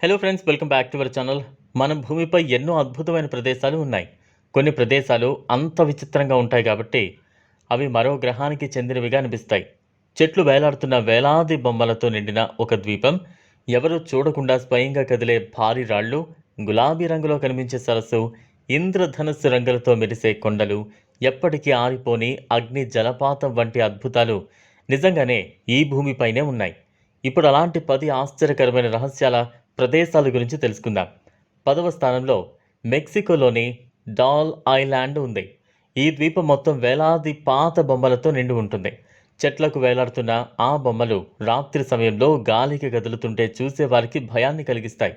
Hello friends, welcome back to our channel. మన భూమిపై ఎన్నో అద్భుతమైన ప్రదేశాలు ఉన్నాయి. కొన్ని ప్రదేశాలు అంత విచిత్రంగా ఉంటాయి కాబట్టి అవి మరో గ్రహానికి చెందినవిగా అనిపిస్తాయి. చెట్లు వేలాడుతున్న వేలాది బొమ్మలతో నిండిన ఒక ద్వీపం, ఎవరూ చూడకుండా స్వయంగా కదిలే భారీ రాళ్ళు, గులాబీ రంగులో కనిపించే సరస్సు, ఇంద్రధనుస్సు రంగులతో మెరిసే కొండలు, ఎప్పటికీ ఆరిపోని అగ్ని జలపాతం వంటి అద్భుతాలు నిజంగానే ఈ భూమిపైనే ఉన్నాయి. ఇప్పుడు అలాంటి 10 ఆశ్చర్యకరమైన రహస్యాల ప్రదేశాల గురించి తెలుసుకుందాం. 10వ స్థానంలో మెక్సికోలోని డాల్ ఐలాండ్ ఉంది. ఈ ద్వీపం మొత్తం వేలాది పాత బొమ్మలతో నిండి ఉంటుంది. చెట్లకు వేలాడుతున్న ఆ బొమ్మలు రాత్రి సమయంలో గాలికి కదులుతుంటే చూసేవారికి భయాన్ని కలిగిస్తాయి.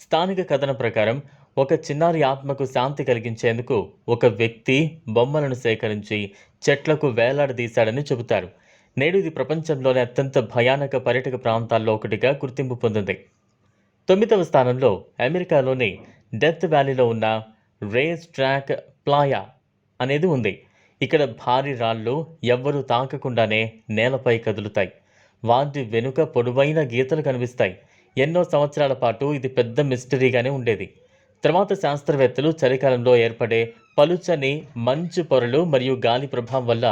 స్థానిక కథనం ప్రకారం ఒక చిన్నారి ఆత్మకు శాంతి కలిగించేందుకు ఒక వ్యక్తి బొమ్మలను సేకరించి చెట్లకు వేలాడదీశాడని చెబుతారు. నేడు ఇది ప్రపంచంలోని అత్యంత భయానక పర్యాటక ప్రాంతాల్లో ఒకటిగా గుర్తింపు పొందింది. 9వ స్థానంలో అమెరికాలోని డెత్ వ్యాలీలో ఉన్న రేస్ ట్రాక్ ప్లాయా అనేది ఉంది. ఇక్కడ భారీ రాళ్ళు ఎవ్వరూ తాకకుండానే నేలపై కదులుతాయి. వాటి వెనుక పొడవైన గీతలు కనిపిస్తాయి. ఎన్నో సంవత్సరాల పాటు ఇది పెద్ద మిస్టరీగానే ఉండేది. తర్వాత శాస్త్రవేత్తలు చలికాలంలో ఏర్పడే పలుచని మంచు పొరలు మరియు గాలి ప్రభావం వల్ల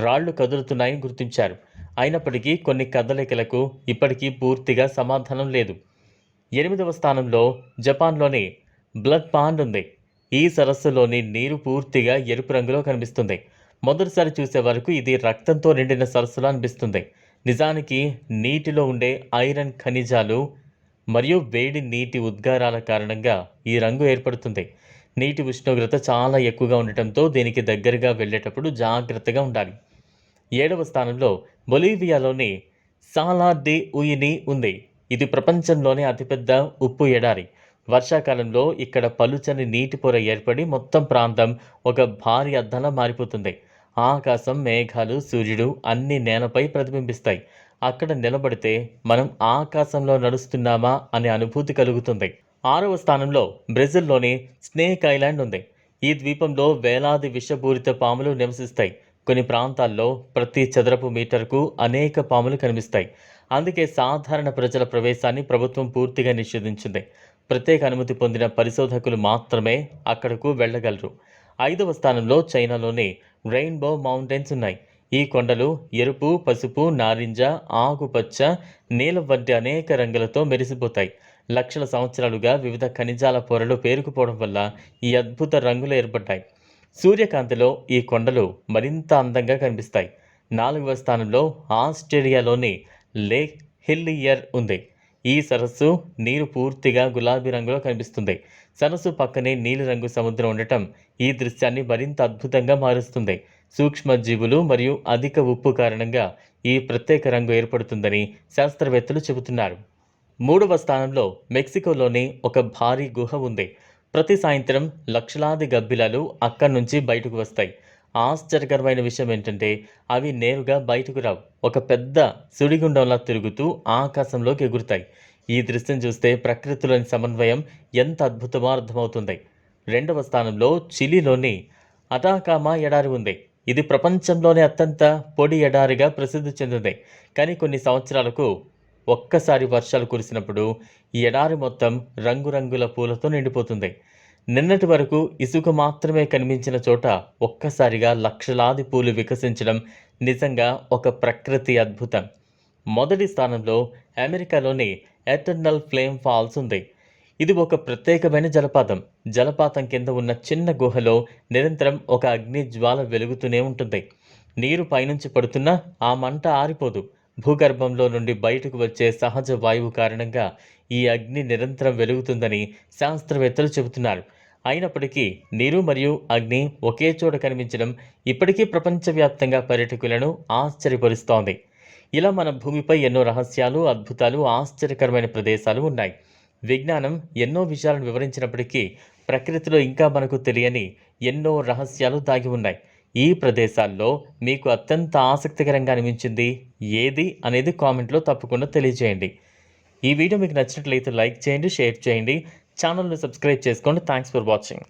రాళ్లు కదులుతున్నాయని గుర్తించారు. అయినప్పటికీ కొన్ని కదలికలకు ఇప్పటికీ పూర్తిగా సమాధానం లేదు. 8వ స్థానంలో జపాన్లోని బ్లడ్ పాండ్ ఉంది. ఈ సరస్సులోని నీరు పూర్తిగా ఎరుపు రంగులో కనిపిస్తుంది. మొదటిసారి చూసే వరకు ఇది రక్తంతో నిండిన సరస్సులా అనిపిస్తుంది. నిజానికి నీటిలో ఉండే ఐరన్ ఖనిజాలు మరియు వేడి నీటి ఉద్గారాల కారణంగా ఈ రంగు ఏర్పడుతుంది. నీటి ఉష్ణోగ్రత చాలా ఎక్కువగా ఉండటంతో దీనికి దగ్గరగా వెళ్ళేటప్పుడు జాగ్రత్తగా ఉండాలి. 7వ స్థానంలో బొలీవియాలోని సాలా డి ఉయిని ఉంది. ఇది ప్రపంచంలోనే అతిపెద్ద ఉప్పు ఎడారి. వర్షాకాలంలో ఇక్కడ పలుచని నీటి పొర ఏర్పడి మొత్తం ప్రాంతం ఒక భారీ అద్దంలా మారిపోతుంది. ఆకాశం, మేఘాలు, సూర్యుడు అన్ని నేలపై ప్రతిబింబిస్తాయి. అక్కడ నిలబడితే మనం ఆకాశంలో నడుస్తున్నామా అనే అనుభూతి కలుగుతుంది. 6వ స్థానంలో బ్రెజిల్లోని స్నేక్ ఐలాండ్ ఉంది. ఈ ద్వీపంలో వేలాది విషపూరిత పాములు నివసిస్తాయి. కొన్ని ప్రాంతాల్లో ప్రతి చదరపు మీటర్కు అనేక పాములు కనిపిస్తాయి. అందుకే సాధారణ ప్రజల ప్రవేశాన్ని ప్రభుత్వం పూర్తిగా నిషేధించింది. ప్రత్యేక అనుమతి పొందిన పరిశోధకులు మాత్రమే అక్కడకు వెళ్ళగలరు. 5వ స్థానంలో చైనాలోని రెయిన్బో మౌంటైన్స్ ఉన్నాయి. ఈ కొండలు ఎరుపు, పసుపు, నారింజ, ఆకుపచ్చ, నీలం వంటి అనేక రంగులతో మెరిసిపోతాయి. లక్షల సంవత్సరాలుగా వివిధ ఖనిజాల పొరలు పేరుకుపోవడం వల్ల ఈ అద్భుత రంగులు ఏర్పడ్డాయి. సూర్యకాంతిలో ఈ కొండలు మరింత అందంగా కనిపిస్తాయి. 4వ స్థానంలో ఆస్ట్రేలియాలోని లేక్ హిల్లియర్ ఉంది. ఈ సరస్సు నీరు పూర్తిగా గులాబీ రంగులో కనిపిస్తుంది. సరస్సు పక్కనే నీలిరంగు సముద్రం ఉండటం ఈ దృశ్యాన్ని మరింత అద్భుతంగా మారుస్తుంది. సూక్ష్మజీవులు మరియు అధిక ఉప్పు కారణంగా ఈ ప్రత్యేక రంగు ఏర్పడుతుందని శాస్త్రవేత్తలు చెబుతున్నారు. 3వ స్థానంలో మెక్సికోలోని ఒక భారీ గుహ ఉంది. ప్రతి సాయంత్రం లక్షలాది గబ్బిలాలు అక్కడి నుంచి బయటకు వస్తాయి. ఆశ్చర్యకరమైన విషయం ఏంటంటే అవి నేరుగా బయటకు రావు. ఒక పెద్ద సుడిగుండంలా తిరుగుతూ ఆకాశంలోకి ఎగురుతాయి. ఈ దృశ్యం చూస్తే ప్రకృతిలోని సమన్వయం ఎంత అద్భుతమో అర్థమవుతుంది. 2వ స్థానంలో చిలీలోని అటాకామా ఎడారి ఉంది. ఇది ప్రపంచంలోనే అత్యంత పొడి ఎడారిగా ప్రసిద్ధి చెందింది. కానీ కొన్ని సంవత్సరాలకు ఒక్కసారి వర్షాలు కురిసినప్పుడు ఈ ఎడారి మొత్తం రంగురంగుల పూలతో నిండిపోతుంది. నిన్నటి వరకు ఇసుక మాత్రమే కనిపించిన చోట ఒక్కసారిగా లక్షలాది పూలు వికసించడం నిజంగా ఒక ప్రకృతి అద్భుతం. మొదటి స్థానంలో అమెరికాలోని ఎటర్నల్ ఫ్లేమ్ ఫాల్స్ ఉంది. ఇది ఒక ప్రత్యేకమైన జలపాతం. జలపాతం కింద ఉన్న చిన్న గుహలో నిరంతరం ఒక అగ్ని జ్వాల వెలుగుతూనే ఉంటుంది. నీరు పైనుంచి పడుతున్నా ఆ మంట ఆరిపోదు. భూగర్భంలో నుండి బయటకు వచ్చే సహజ వాయువు కారణంగా ఈ అగ్ని నిరంతరం వెలుగుతుందని శాస్త్రవేత్తలు చెబుతున్నారు. అయినప్పటికీ నీరు మరియు అగ్ని ఒకే చోట కనిపించడం ఇప్పటికీ ప్రపంచవ్యాప్తంగా పర్యాటకులను ఆశ్చర్యపరుస్తోంది. ఇలా మన భూమిపై ఎన్నో రహస్యాలు, అద్భుతాలు, ఆశ్చర్యకరమైన ప్రదేశాలు ఉన్నాయి. విజ్ఞానం ఎన్నో విషయాలను వివరించినప్పటికీ ప్రకృతిలో ఇంకా మనకు తెలియని ఎన్నో రహస్యాలు దాగి ఉన్నాయి. ఈ ప్రదేశాల్లో మీకు అత్యంత ఆసక్తికరంగా అనిపించింది ఏది అనేది కామెంట్లో తప్పకుండా తెలియజేయండి. ఈ వీడియో మీకు నచ్చినట్లయితే లైక్ చేయండి, షేర్ చేయండి, ఛానల్ని సబ్స్క్రైబ్ చేసుకోండి. Thanks for watching.